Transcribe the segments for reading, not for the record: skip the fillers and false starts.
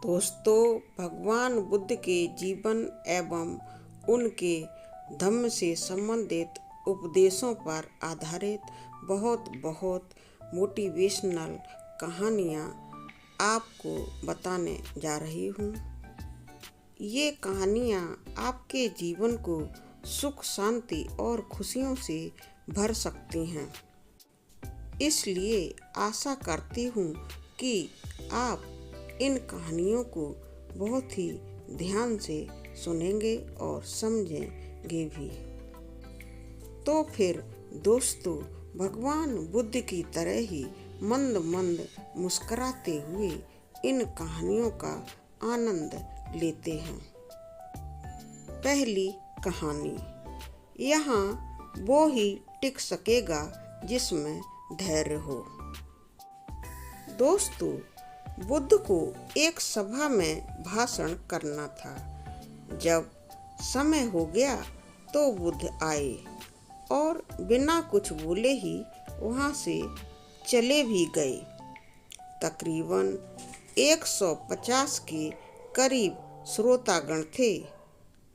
दोस्तों, भगवान बुद्ध के जीवन एवं उनके धम्म से संबंधित उपदेशों पर आधारित बहुत मोटिवेशनल कहानियाँ आपको बताने जा रही हूँ। ये कहानियाँ आपके जीवन को सुख, शांति और खुशियों से भर सकती हैं। इसलिए आशा करती हूँ कि आप इन कहानियों को बहुत ही ध्यान से सुनेंगे और समझेंगे भी। तो फिर दोस्तों, भगवान बुद्ध की तरह ही मंद मंद मुस्कुराते हुए इन कहानियों का आनंद लेते हैं। पहली कहानी। यहाँ वो ही टिक सकेगा जिसमें धैर्य हो। दोस्तों, बुद्ध को एक सभा में भाषण करना था। जब समय हो गया तो बुद्ध आए और बिना कुछ बोले ही वहाँ से चले भी गए। तकरीबन 150 के करीब श्रोतागण थे।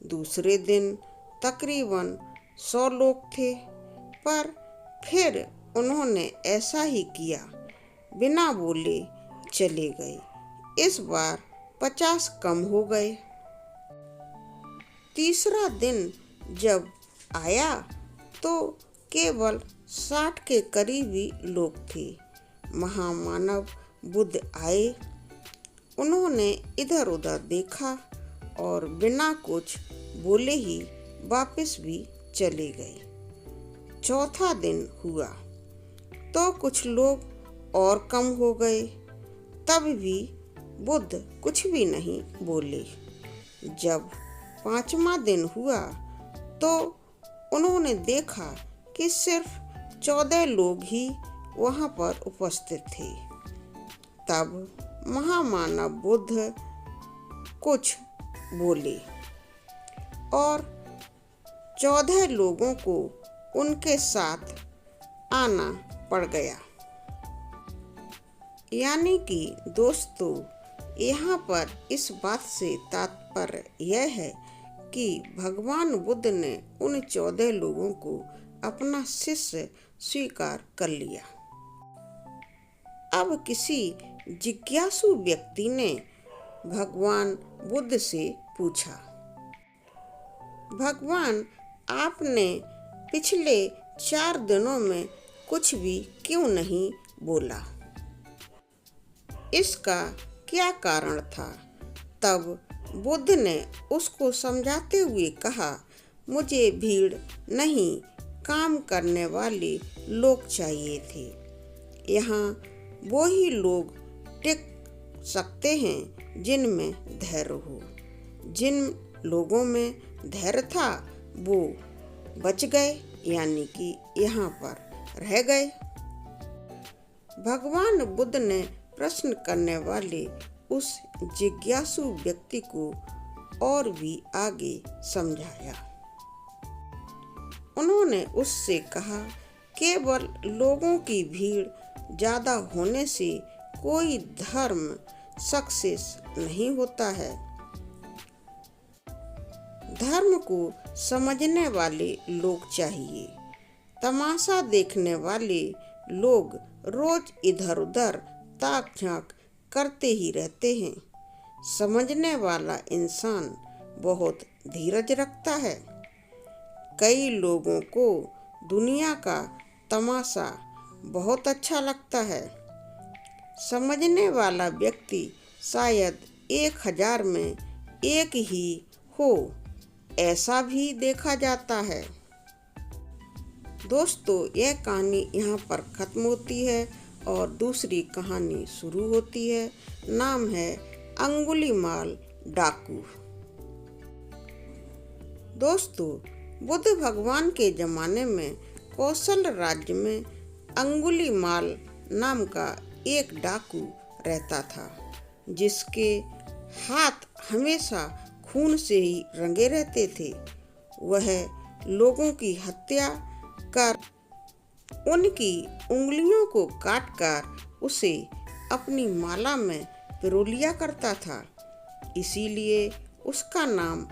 दूसरे दिन तकरीबन 100 लोग थे, पर फिर उन्होंने ऐसा ही किया, बिना बोले चले गए। इस बार 50 कम हो गए। तीसरा दिन जब आया तो केवल 60 के करीब ही लोग थे। महामानव बुद्ध आए। उन्होंने इधर उधर देखा और बिना कुछ बोले ही वापस भी चले गए। चौथा दिन हुआ तो कुछ लोग और कम हो गए। तब भी बुद्ध कुछ भी नहीं बोले। जब 5वां दिन हुआ तो उन्होंने देखा कि सिर्फ 14 लोग ही वहाँ पर उपस्थित थे। तब महामानव बुद्ध कुछ बोले और 14 लोगों को उनके साथ आना पड़ गया। यानी कि दोस्तों, यहाँ पर इस बात से तात्पर्य यह है कि भगवान बुद्ध ने उन 14 लोगों को अपना शिष्य स्वीकार कर लिया। अब किसी जिज्ञासु व्यक्ति ने भगवान बुद्ध से पूछा, भगवान, आपने पिछले 4 दिनों में कुछ भी क्यों नहीं बोला? इसका क्या कारण था? तब बुद्ध ने उसको समझाते हुए कहा, मुझे भीड़ नहीं, काम करने वाले लोग चाहिए थे। यहाँ वो ही लोग टिक सकते हैं जिनमें धैर्य हो। जिन लोगों में धैर्य था वो बच गए, यानी कि यहाँ पर रह गए। भगवान बुद्ध ने प्रश्न करने वाले उस जिज्ञासु व्यक्ति को और भी आगे समझाया। उन्होंने उससे कहा, केवल लोगों की भीड़ ज्यादा होने से कोई धर्म सक्सेस नहीं होता है। धर्म को समझने वाले लोग चाहिए। तमाशा देखने वाले लोग रोज इधर उधर ताक झांक करते ही रहते हैं। समझने वाला इंसान बहुत धीरज रखता है। कई लोगों को दुनिया का तमाशा बहुत अच्छा लगता है। समझने वाला व्यक्ति शायद 1000 में एक ही हो, ऐसा भी देखा जाता है। दोस्तों, यह कहानी यहाँ पर खत्म होती है और दूसरी कहानी शुरू होती है। नाम है अंगुलीमाल डाकू। दोस्तों, बुद्ध भगवान के जमाने में कौशल राज्य में अंगुलीमाल नाम का एक डाकू रहता था, जिसके हाथ हमेशा खून से ही रंगे रहते थे। वह लोगों की हत्या कर उनकी उंगलियों को काटकर उसे अपनी माला में पिरो लिया करता था। इसीलिए उसका नाम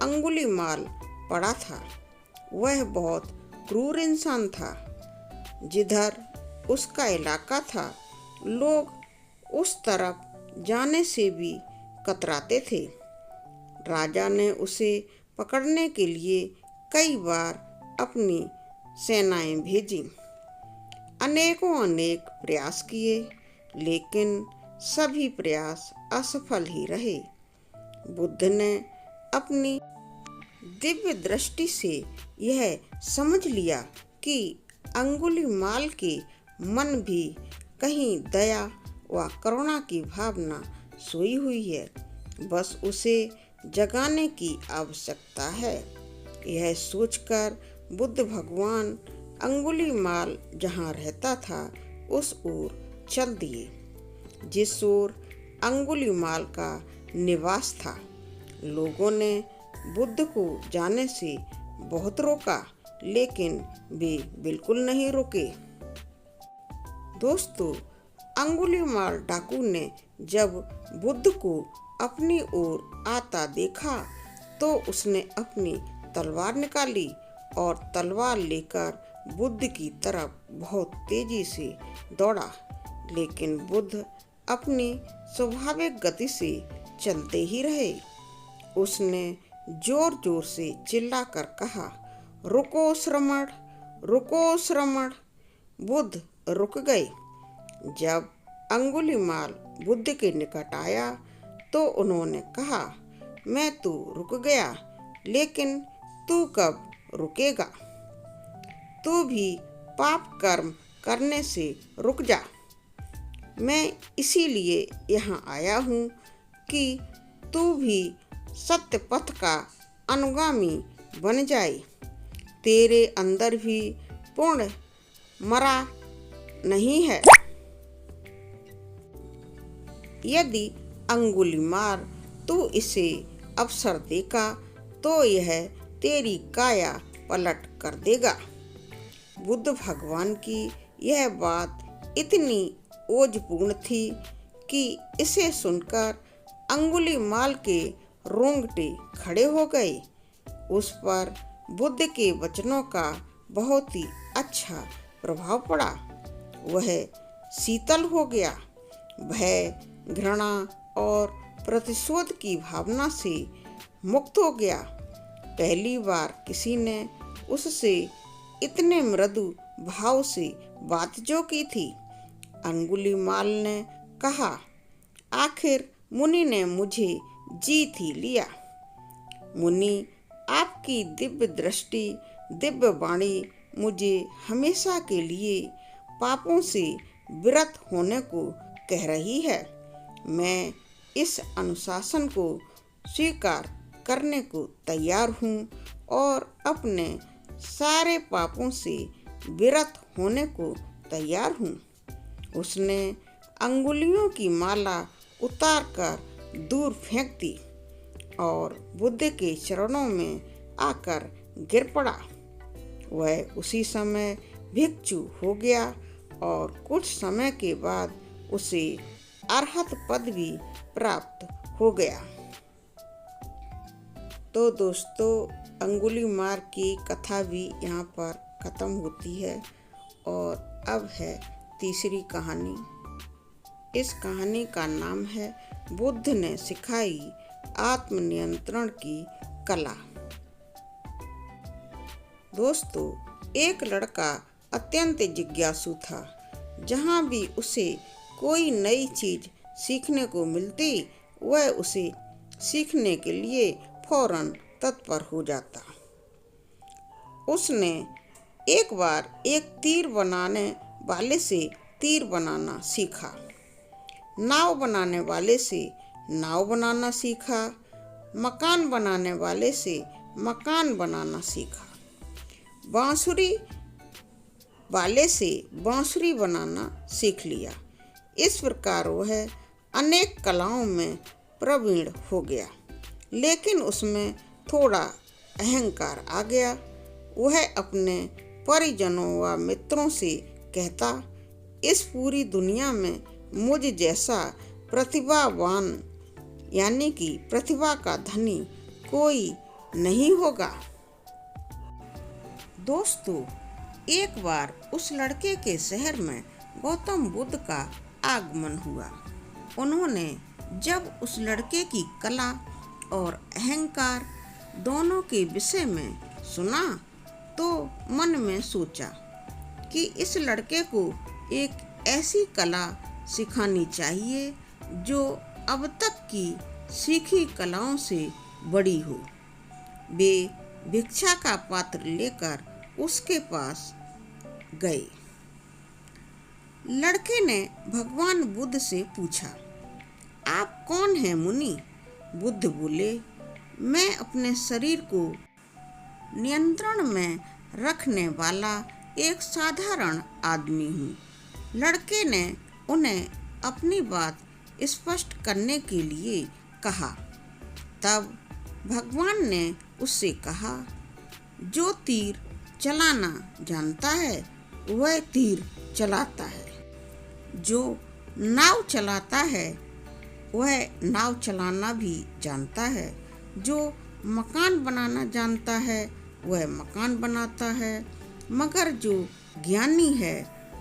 अंगुलीमाल पड़ा था। वह बहुत क्रूर इंसान था। जिधर उसका इलाका था, लोग उस तरफ जाने से भी कतराते थे। राजा ने उसे पकड़ने के लिए कई बार अपनी सेनाएं भेजी, अनेक प्रयास किए, लेकिन सभी प्रयास असफल ही रहे। बुद्ध ने अपनी दिव्य दृष्टि से यह समझ लिया कि अंगुलीमाल के मन भी कहीं दया व करुणा की भावना सोई हुई है, बस उसे जगाने की आवश्यकता है। यह सोचकर बुद्ध भगवान अंगुलीमाल जहाँ रहता था उस ओर चल दिए, जिस ओर अंगुलीमाल का निवास था। लोगों ने बुद्ध को जाने से बहुत रोका, लेकिन वे बिल्कुल नहीं रुके। दोस्तों, अंगुलीमाल डाकू ने जब बुद्ध को अपनी ओर आता देखा तो उसने अपनी तलवार निकाली और तलवार लेकर बुद्ध की तरफ बहुत तेजी से दौड़ा, लेकिन बुद्ध अपनी स्वाभाविक गति से चलते ही रहे। उसने जोर जोर से चिल्लाकर कहा, रुको श्रमण, रुको श्रमण। बुद्ध रुक गए। जब अंगुलीमाल बुद्ध के निकट आया तो उन्होंने कहा, मैं तो रुक गया, लेकिन तू कब रुकेगा? तू भी पाप कर्म करने से रुक जा। मैं इसीलिए यहाँ आया हूँ कि तू भी सत्य पथ का अनुगामी बन जाए। तेरे अंदर भी पुण्य मरा नहीं है। यदि अंगुलीमाल तू इसे अवसर देगा तो यह तेरी काया पलट कर देगा। बुद्ध भगवान की यह बात इतनी ओजपूर्ण थी कि इसे सुनकर अंगुलीमाल के रोंगटे खड़े हो गए। उस पर बुद्ध के वचनों का बहुत ही अच्छा प्रभाव पड़ा। वह शीतल हो गया। भय, घृणा और प्रतिशोध की भावना से मुक्त हो गया। पहली बार किसी ने उससे इतने मृदु भाव से बात जो की थी। अंगुलीमाल ने कहा, आखिर मुनि ने मुझे जीत ही लिया। मुनि, आपकी दिव्य दृष्टि, दिव्य वाणी मुझे हमेशा के लिए पापों से विरत होने को कह रही है। मैं इस अनुशासन को स्वीकार करने को तैयार हूँ और अपने सारे पापों से विरत होने को तैयार हूँ। उसने अंगुलियों की माला उतारकर दूर फेंक दी और बुद्ध के चरणों में आकर गिर पड़ा। वह उसी समय भिक्षु हो गया और कुछ समय के बाद उसे अरहत पद भी प्राप्त हो गया। तो दोस्तों, अंगुलीमाल की कथा भी यहाँ पर खत्म होती है और अब है तीसरी कहानी। इस कहानी का नाम है बुद्ध ने सिखाई आत्मनियंत्रण की कला। दोस्तों, एक लड़का अत्यंत जिज्ञासु था। जहाँ भी उसे कोई नई चीज सीखने को मिलती, वह उसे सीखने के लिए फौरन तत्पर हो जाता। उसने एक बार एक तीर बनाने वाले से तीर बनाना सीखा, नाव बनाने वाले से नाव बनाना सीखा, मकान बनाने वाले से मकान बनाना सीखा, बांसुरी वाले से बांसुरी बनाना सीख लिया। इस प्रकार वह अनेक कलाओं में प्रवीण हो गया, लेकिन उसमें थोड़ा अहंकार आ गया। वह अपने परिजनों व मित्रों से कहता, इस पूरी दुनिया में मुझ जैसा प्रतिभावान यानी कि प्रतिभा का धनी कोई नहीं होगा। दोस्तों, एक बार उस लड़के के शहर में गौतम बुद्ध का आगमन हुआ। उन्होंने जब उस लड़के की कला और अहंकार दोनों के विषय में सुना तो मन में सोचा कि इस लड़के को एक ऐसी कला सिखानी चाहिए जो अब तक की सीखी कलाओं से बड़ी हो। वे भिक्षा का पात्र लेकर उसके पास गए। लड़के ने भगवान बुद्ध से पूछा, आप कौन हैं मुनि? बुद्ध बोले, मैं अपने शरीर को नियंत्रण में रखने वाला एक साधारण आदमी हूँ। लड़के ने उन्हें अपनी बात स्पष्ट करने के लिए कहा। तब भगवान ने उससे कहा, जो तीर चलाना जानता है वह तीर चलाता है, जो नाव चलाता है वह नाव चलाना भी जानता है, जो मकान बनाना जानता है वह मकान बनाता है, मगर जो ज्ञानी है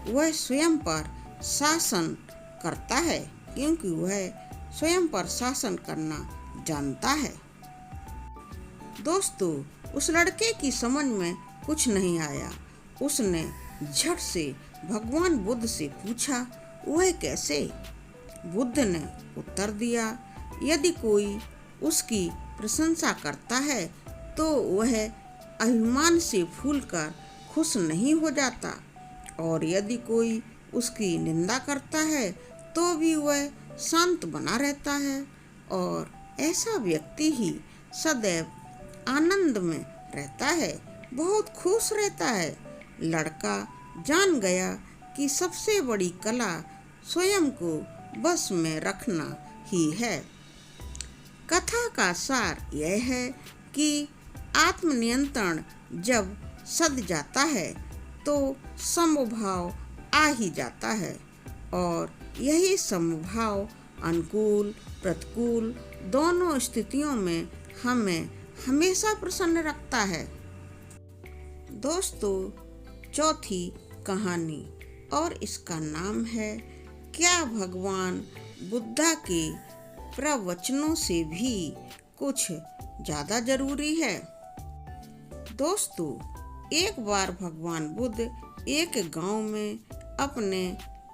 वह स्वयं पर शासन करता है, क्योंकि वह स्वयं पर शासन करना जानता है। दोस्तों, उस लड़के की समझ में कुछ नहीं आया। उसने झट से भगवान बुद्ध से पूछा, वह कैसे? बुद्ध ने उत्तर दिया, यदि कोई उसकी प्रशंसा करता है तो वह अभिमान से फूलकर खुश नहीं हो जाता, और यदि कोई उसकी निंदा करता है तो भी वह शांत बना रहता है, और ऐसा व्यक्ति ही सदैव आनंद में रहता है, बहुत खुश रहता है। लड़का जान गया कि सबसे बड़ी कला स्वयं को बस में रखना ही है। कथा का सार यह है कि आत्मनियंत्रण जब सध जाता है तो समभाव आ ही जाता है, और यही समभाव अनुकूल प्रतिकूल दोनों स्थितियों में हमें हमेशा प्रसन्न रखता है। दोस्तों, चौथी कहानी और इसका नाम है, क्या भगवान बुद्धा के प्रवचनों से भी कुछ ज़्यादा जरूरी है? दोस्तों, एक बार भगवान बुद्ध एक गांव में अपने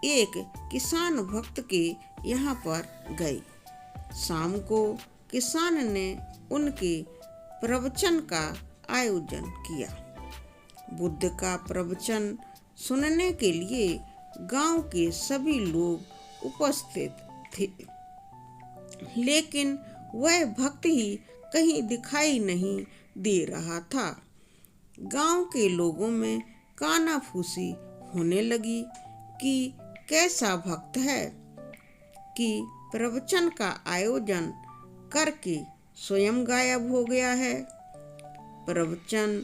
एक किसान भक्त के यहाँ पर गए। शाम को किसान ने उनके प्रवचन का आयोजन किया। बुद्ध का प्रवचन सुनने के लिए गांव के सभी लोग उपस्थित थे, लेकिन वह भक्त ही कहीं दिखाई नहीं दे रहा था। गांव के लोगों में कानाफूसी होने लगी कि कैसा भक्त है कि प्रवचन का आयोजन करके स्वयं गायब हो गया है। प्रवचन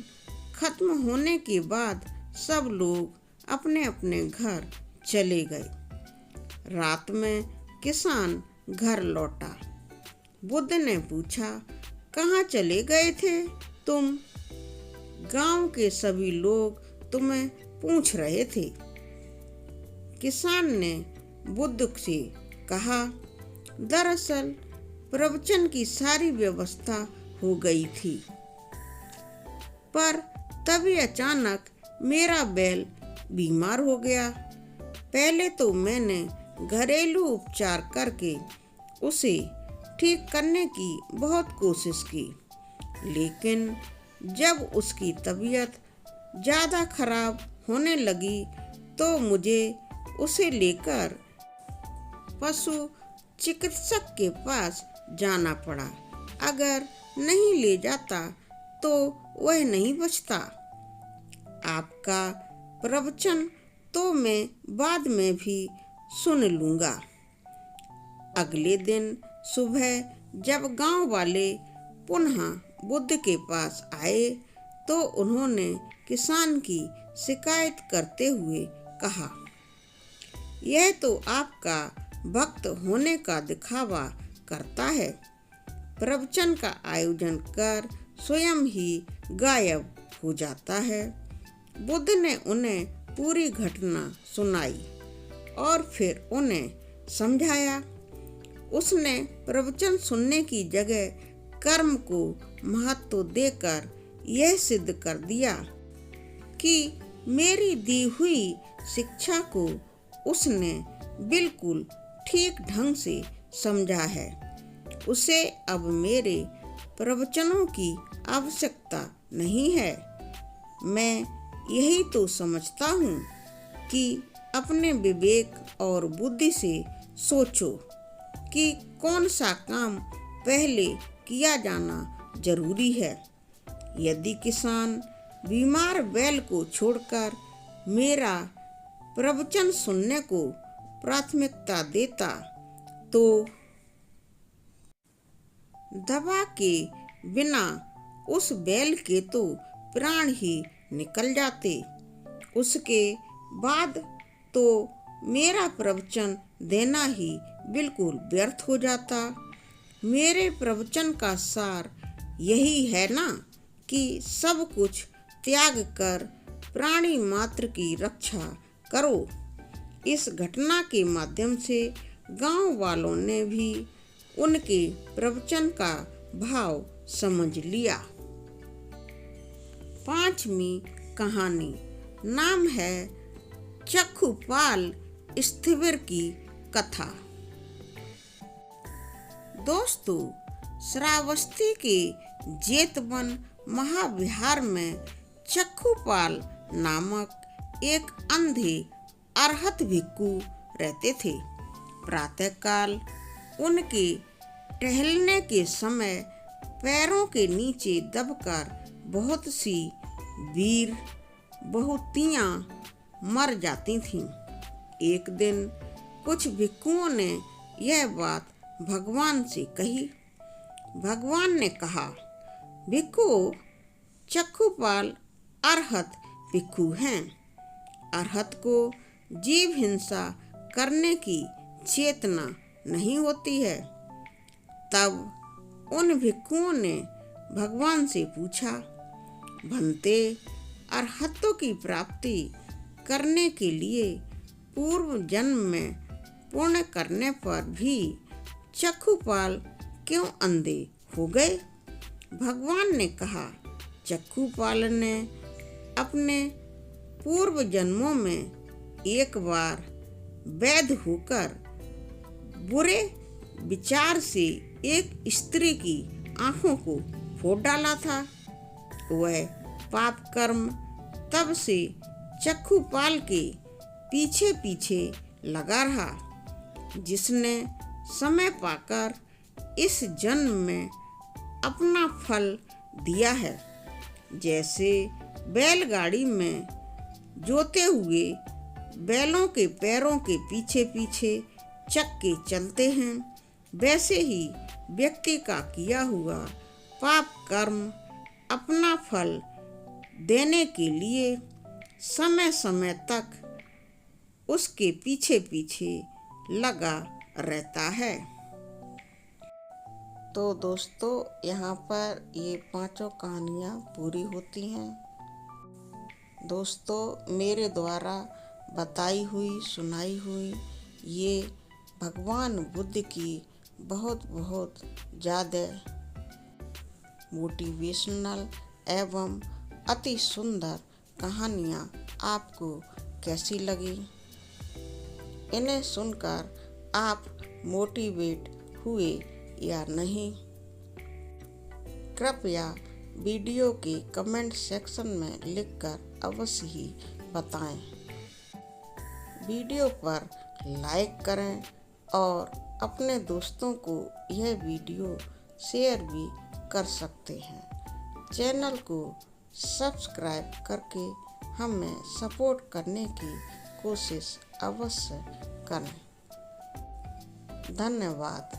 खत्म होने के बाद सब लोग अपने अपने घर चले गए। रात में किसान घर लौटा। बुद्ध ने पूछा, कहाँ चले गए थे तुम? गांव के सभी लोग तुम्हें पूछ रहे थे। किसान ने बुद्ध से कहा, दरअसल प्रवचन की सारी व्यवस्था हो गई थी, पर तभी अचानक मेरा बैल बीमार हो गया। पहले तो मैंने घरेलू उपचार करके उसे ठीक करने की बहुत कोशिश की, लेकिन जब उसकी तबीयत ज़्यादा खराब होने लगी तो मुझे उसे लेकर पशु चिकित्सक के पास जाना पड़ा। अगर नहीं ले जाता तो वह नहीं बचता। आपका प्रवचन तो मैं बाद में भी सुन लूँगा। अगले दिन सुबह जब गांव वाले पुनः बुद्ध के पास आए तो उन्होंने किसान की शिकायत करते हुए कहा, यह तो आपका भक्त होने का दिखावा करता है, प्रवचन का आयोजन कर स्वयं ही गायब हो जाता है। बुद्ध ने उन्हें पूरी घटना सुनाई और फिर उन्हें समझाया। उसने प्रवचन सुनने की जगह कर्म को महत्व देकर यह सिद्ध कर दिया कि मेरी दी हुई शिक्षा को उसने बिल्कुल ठीक ढंग से समझा है। उसे अब मेरे प्रवचनों की आवश्यकता नहीं है। मैं यही तो समझता हूँ कि अपने विवेक और बुद्धि से सोचो कि कौन सा काम पहले किया जाना जरूरी है। यदि किसान बीमार बैल को छोड़कर मेरा प्रवचन सुनने को प्राथमिकता देता तो दवा के बिना उस बैल के तो प्राण ही निकल जाते। उसके बाद तो मेरा प्रवचन देना ही बिल्कुल व्यर्थ हो जाता। मेरे प्रवचन का सार यही है ना कि सब कुछ त्याग कर प्राणी मात्र की रक्षा करो। इस घटना के माध्यम से गांव वालों ने भी उनके प्रवचन का भाव समझ लिया। 5वीं कहानी नाम है चक्षुपाल स्थिविर की कथा। दोस्तों, श्रावस्ती के जेतवन महाविहार में चक्षुपाल नामक एक अंधे अरहत भिक्षु रहते थे। प्रातःकाल उनके टहलने के समय पैरों के नीचे दबकर बहुत सी वीर बहुतियाँ मर जाती थीं। एक दिन कुछ भिक्षुओं ने यह बात भगवान से कही। भगवान ने कहा, भिक्षु, चक्षुपाल अरहत भिक्षु हैं। अरहत को जीव हिंसा करने की चेतना नहीं होती है। तब उन भिक्षुओं ने भगवान से पूछा, भंते, अरहत्तों की प्राप्ति करने के लिए पूर्व जन्म में पुण्य करने पर भी चक्षुपाल क्यों अंधे हो गए? भगवान ने कहा, चक्षुपाल ने अपने पूर्व जन्मों में एक बार वैध होकर बुरे विचार से एक स्त्री की आंखों को फोड़ डाला था। वह पाप कर्म तब से चक्षुपाल के पीछे पीछे लगा रहा, जिसने समय पाकर इस जन्म में अपना फल दिया है। जैसे बैलगाड़ी में जोते हुए बैलों के पैरों के पीछे पीछे चक्के चलते हैं, वैसे ही व्यक्ति का किया हुआ पाप कर्म अपना फल देने के लिए समय समय तक उसके पीछे पीछे लगा रहता है। तो दोस्तों, यहाँ पर ये 5 कहानियाँ पूरी होती हैं। दोस्तों, मेरे द्वारा बताई हुई सुनाई हुई ये भगवान बुद्ध की बहुत बहुत ज़्यादा मोटिवेशनल एवं अति सुंदर कहानियाँ आपको कैसी लगी? इन्हें सुनकर आप मोटिवेट हुए या नहीं? कृपया वीडियो के कमेंट सेक्शन में लिखकर अवश्य ही बताएं। वीडियो पर लाइक करें और अपने दोस्तों को यह वीडियो शेयर भी कर सकते हैं। चैनल को सब्सक्राइब करके हमें सपोर्ट करने की कोशिश अवश्य करें। धन्यवाद।